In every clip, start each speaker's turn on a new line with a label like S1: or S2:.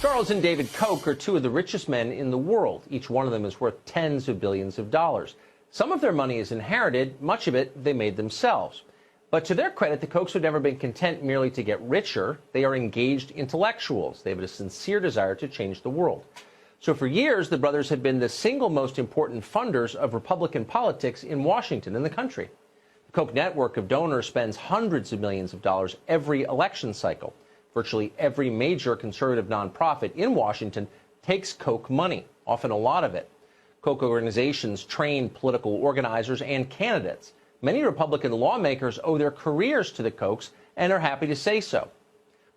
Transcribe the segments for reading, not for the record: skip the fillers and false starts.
S1: Charles and David Koch are two of the richest men in the world. Each one of them is worth tens of billions of dollars. Some of their money is inherited, much of it they made themselves. But to their credit, the Kochs have never been content merely to get richer. They are engaged intellectuals. They have a sincere desire to change the world. So for years, the brothers have been the single most important funders of Republican politics in Washington and the country. The Koch network of donors spends hundreds of millions of dollars every election cycle. Virtually every major conservative nonprofit in Washington takes Koch money, often a lot of it. Koch organizations train political organizers and candidates. Many Republican lawmakers owe their careers to the Kochs and are happy to say so.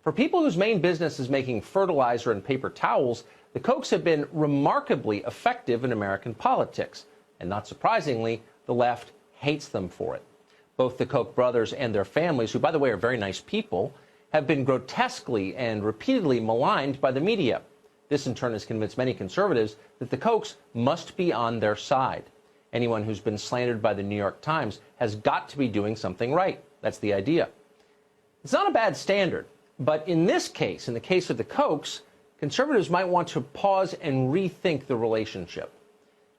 S1: For people whose main business is making fertilizer and paper towels, the Kochs have been remarkably effective in American politics. And not surprisingly, the left hates them for it. Both the Koch brothers and their families, who, by the way, are very nice people, have been grotesquely and repeatedly maligned by the media. This, in turn, has convinced many conservatives that the Kochs must be on their side. Anyone who's been slandered by the New York Times has got to be doing something right. That's the idea. It's not a bad standard, but in this case, in the case of the Kochs, conservatives might want to pause and rethink the relationship.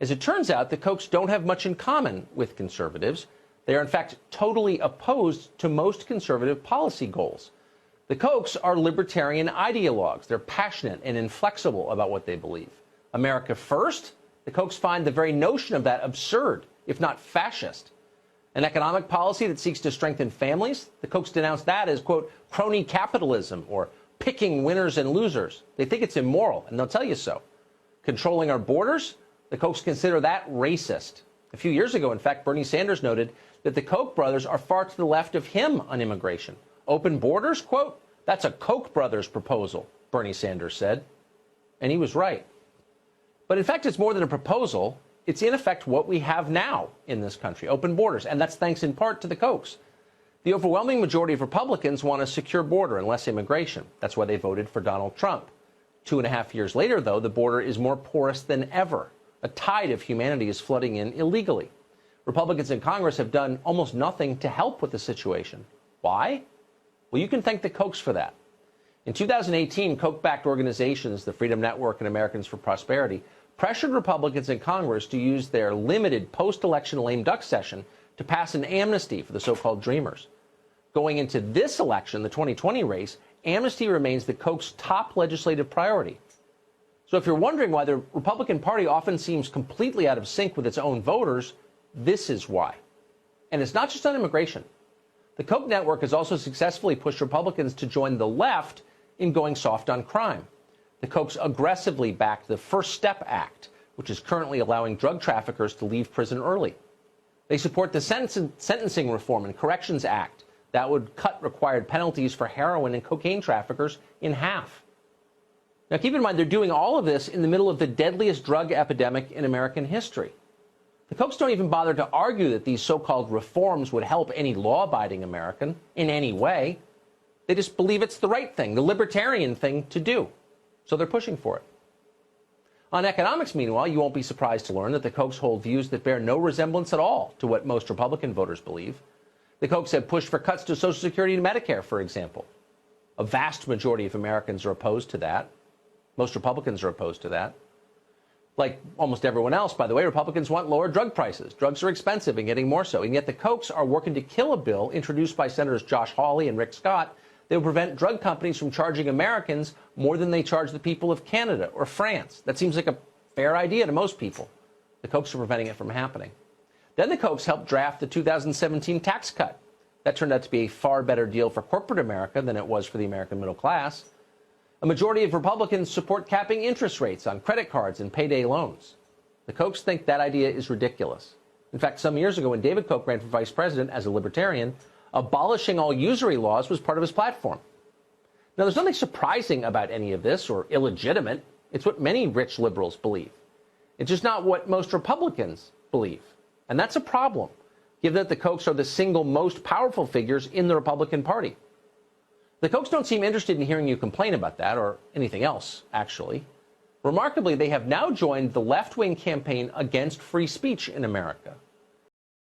S1: As it turns out, the Kochs don't have much in common with conservatives. They are, in fact, totally opposed to most conservative policy goals. The Kochs are libertarian ideologues. They're passionate and inflexible about what they believe. America first? The Kochs find the very notion of that absurd, if not fascist. An economic policy that seeks to strengthen families? The Kochs denounce that as, quote, crony capitalism or picking winners and losers. They think it's immoral, and they'll tell you so. Controlling our borders? The Kochs consider that racist. A few years ago, in fact, Bernie Sanders noted that the Koch brothers are far to the left of him on immigration. Open borders, quote, that's a Koch brothers proposal, Bernie Sanders said. And he was right. But in fact, it's more than a proposal. It's in effect what we have now in this country, open borders. And that's thanks in part to the Kochs. The overwhelming majority of Republicans want a secure border and less immigration. That's why they voted for Donald Trump. 2.5 years later, though, the border is more porous than ever. A tide of humanity is flooding in illegally. Republicans in Congress have done almost nothing to help with the situation. Why? Well, you can thank the Kochs for that. In 2018, Koch-backed organizations, the Freedom Network and Americans for Prosperity, pressured Republicans in Congress to use their limited post-election lame duck session to pass an amnesty for the so-called Dreamers. Going into this election, the 2020 race, amnesty remains the Kochs' top legislative priority. So if you're wondering why the Republican Party often seems completely out of sync with its own voters, this is why. And it's not just on immigration. The Koch network has also successfully pushed Republicans to join the left in going soft on crime. The Kochs aggressively backed the First Step Act, which is currently allowing drug traffickers to leave prison early. They support the Sentencing Reform and Corrections Act that would cut required penalties for heroin and cocaine traffickers in half. Now, keep in mind, they're doing all of this in the middle of the deadliest drug epidemic in American history. The Kochs don't even bother to argue that these so-called reforms would help any law-abiding American in any way. They just believe it's the right thing, the libertarian thing to do. So they're pushing for it. On economics, meanwhile, you won't be surprised to learn that the Kochs hold views that bear no resemblance at all to what most Republican voters believe. The Kochs have pushed for cuts to Social Security and Medicare, for example. A vast majority of Americans are opposed to that. Most Republicans are opposed to that. Like almost everyone else, by the way, Republicans want lower drug prices. Drugs are expensive and getting more so. And yet the Kochs are working to kill a bill introduced by Senators Josh Hawley and Rick Scott that will prevent drug companies from charging Americans more than they charge the people of Canada or France. That seems like a fair idea to most people. The Kochs are preventing it from happening. Then the Kochs helped draft the 2017 tax cut. That turned out to be a far better deal for corporate America than it was for the American middle class. A majority of Republicans support capping interest rates on credit cards and payday loans. The Kochs think that idea is ridiculous. In fact, some years ago when David Koch ran for vice president as a libertarian, abolishing all usury laws was part of his platform. Now, there's nothing surprising about any of this or illegitimate. It's what many rich liberals believe. It's just not what most Republicans believe. And that's a problem, given that the Kochs are the single most powerful figures in the Republican Party. The Kochs don't seem interested in hearing you complain about that, or anything else, actually. Remarkably, they have now joined the left-wing campaign against free speech in America.